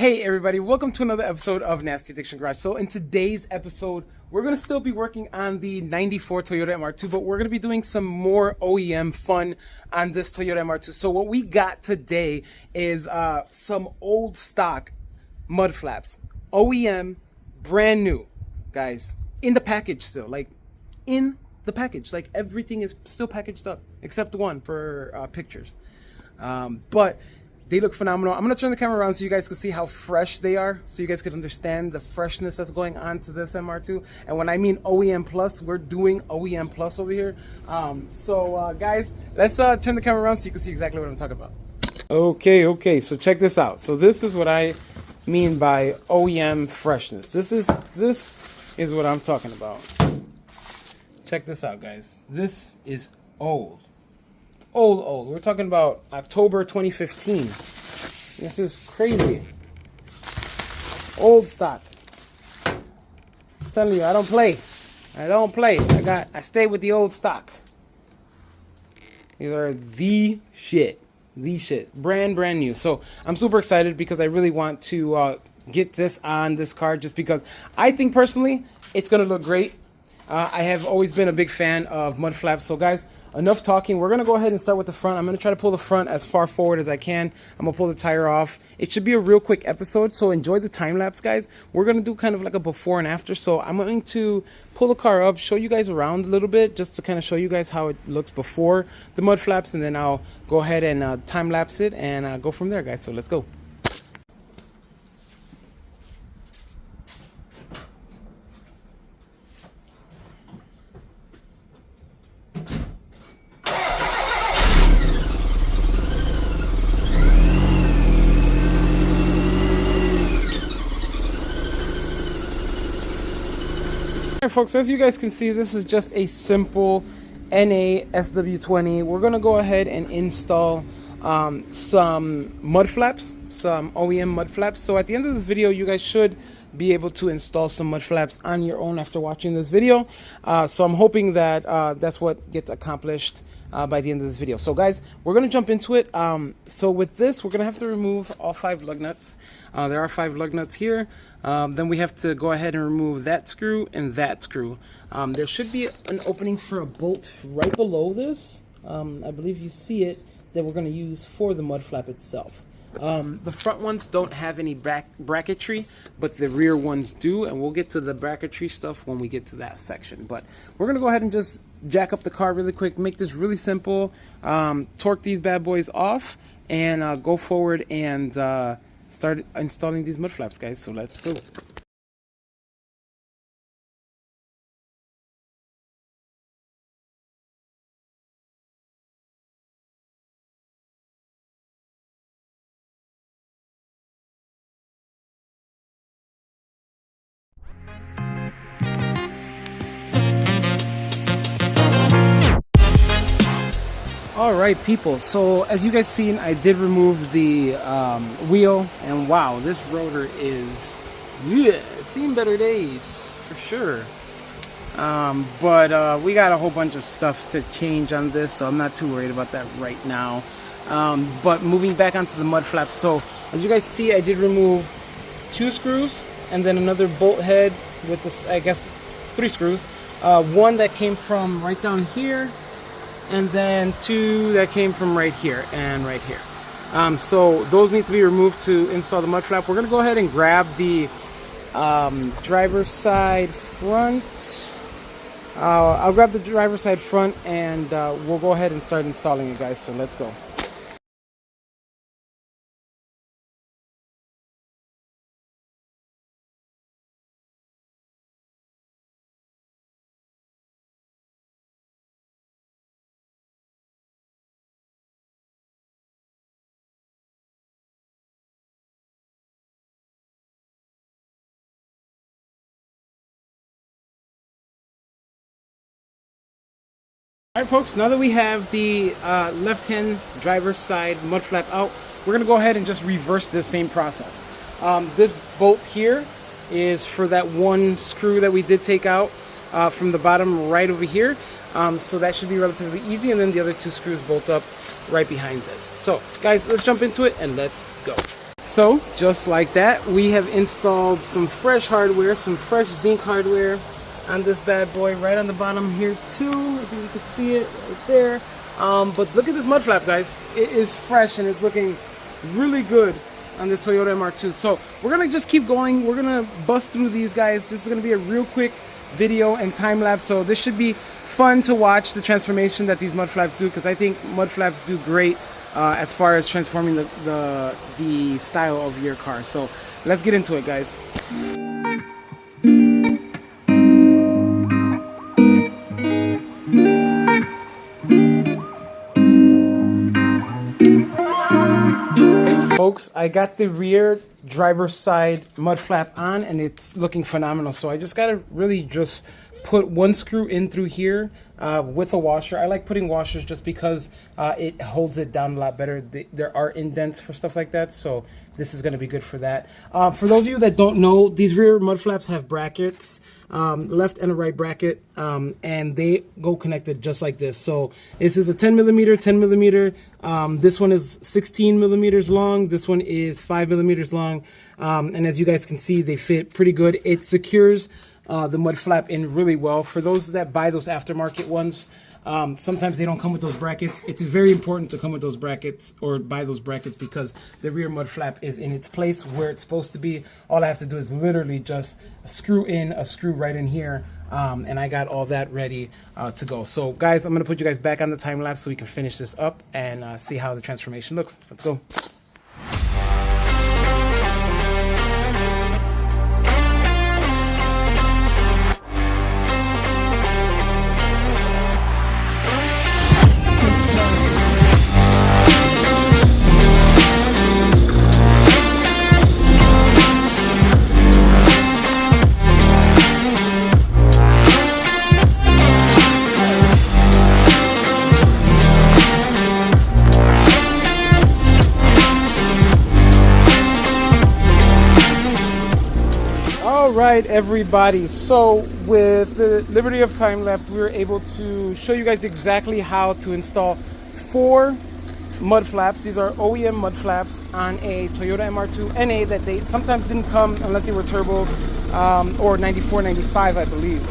Hey everybody, welcome to another episode of Nasty Addiction Garage. So in today's episode, we're going to still be working on the 94 Toyota MR2, but we're going to be doing some more OEM fun on this Toyota MR2. So what we got today is some old stock mud flaps. OEM, brand new, guys, in the package still, like in the package. Like everything is still packaged up, except one for pictures. But they look phenomenal. I'm going to turn the camera around so you guys can see how fresh they are, so you guys can understand the freshness that's going on to this MR2. And when I mean OEM Plus, we're doing OEM Plus over here. Guys, let's turn the camera around so you can see exactly what I'm talking about. Okay, so check this out. So this is what I mean by OEM freshness. This is what I'm talking about. Check this out, guys. This is old. Old. We're talking about October 2015. This is crazy. Old stock. I'm telling you, I don't play. I stay with the old stock. These are the shit. Brand new. So I'm super excited because I really want to get this on this car, just because I think personally it's gonna look great. I have always been a big fan of mud flaps. So guys, enough talking. We're going to go ahead and start with the front. I'm going to try to pull the front as far forward as I can. I'm going to pull the tire off. It should be a real quick episode, so enjoy the time lapse, guys. We're going to do kind of like a before and after. So I'm going to pull the car up, show you guys around a little bit, just to kind of show you guys how it looks before the mud flaps, and then I'll go ahead and time lapse it and go from there, guys. So let's go. Alright folks, as you guys can see, this is just a simple NA SW20. We're going to go ahead and install some mud flaps, some OEM mud flaps. So at the end of this video, you guys should be able to install some mud flaps on your own after watching this video. So I'm hoping that that's what gets accomplished by the end of this video. So guys, we're going to jump into it. So with this, we're going to have to remove all 5 lug nuts. There are 5 lug nuts here. Then we have to go ahead and remove that screw and that screw. There should be an opening for a bolt right below this. I believe you see it, that we're going to use for the mud flap itself. The front ones don't have any bracketry, but the rear ones do, and we'll get to the bracketry stuff when we get to that section. But we're going to go ahead and just jack up the car really quick, make this really simple, torque these bad boys off, and go forward and start installing these mud flaps, guys. So let's go. All right, people, so as you guys seen, I did remove the wheel, and wow, this rotor is seen better days for sure. But we got a whole bunch of stuff to change on this, so I'm not too worried about that right now. But moving back onto the mud flaps, so as you guys see, I did remove 2 screws and then another bolt head with this, I guess 3 screws. One that came from right down here, and then 2 that came from right here and right here. So those need to be removed to install the mud flap. We're going to go ahead and grab the driver's side front. I'll grab the driver's side front, and we'll go ahead and start installing it, guys. So let's go. Alright folks, now that we have the left-hand driver's side mud flap out, we're going to go ahead and just reverse this same process. This bolt here is for that one screw that we did take out from the bottom right over here. So that should be relatively easy, and then the other 2 screws bolt up right behind this. So guys, let's jump into it and let's go. So just like that, we have installed some fresh hardware, some fresh zinc hardware on this bad boy right on the bottom here too. I think you can see it right there. But look at this mud flap, guys. It is fresh and it's looking really good on this Toyota MR2. So we're gonna just keep going. We're gonna bust through these guys. This is gonna be a real quick video and time lapse. So this should be fun to watch the transformation that these mud flaps do, because I think mud flaps do great as far as transforming the style of your car. So let's get into it, guys. Folks, I got the rear driver's side mud flap on and it's looking phenomenal. So I just gotta really just put one screw in through here with a washer. I like putting washers just because it holds it down a lot better. There are indents for stuff like that, so this is going to be good for that. For those of you that don't know, these rear mud flaps have brackets, left and a right bracket, and they go connected just like this. So this is a 10 millimeter. This one is 16 millimeters long. This one is 5 millimeters long. And as you guys can see, they fit pretty good. It secures the mud flap in really well. For those that buy those aftermarket ones, sometimes they don't come with those brackets. It's very important to come with those brackets or buy those brackets, because the rear mud flap is in its place where it's supposed to be. All I have to do is literally just screw in a screw right in here, and I got all that ready to go. So guys, I'm gonna put you guys back on the time lapse so we can finish this up and see how the transformation looks. Let's go. Alright everybody, so with the liberty of time lapse, we were able to show you guys exactly how to install 4 mud flaps. These are OEM mud flaps on a Toyota MR2 NA that they sometimes didn't come unless they were turbo or 94, 95 I believe.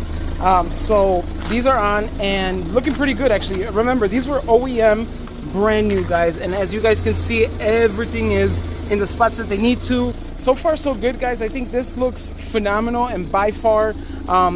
So these are on and looking pretty good actually. Remember, these were OEM brand new, guys, and as you guys can see, everything is in the spots that they need to. So far so good, guys. I think this looks phenomenal, and by far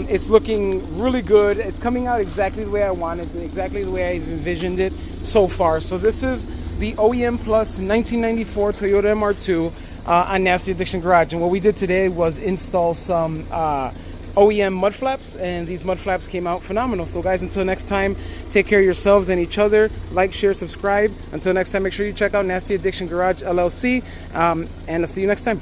it's looking really good. It's coming out exactly the way I wanted it, exactly the way I envisioned it so far. So this is the OEM Plus 1994 Toyota MR2 on Nasty Addiction Garage, and what we did today was install some OEM mud flaps, and these mud flaps came out phenomenal. So guys, until next time, take care of yourselves and each other. Like, share, subscribe. Until next time, make sure you check out Nasty Addiction Garage LLC, and I'll see you next time.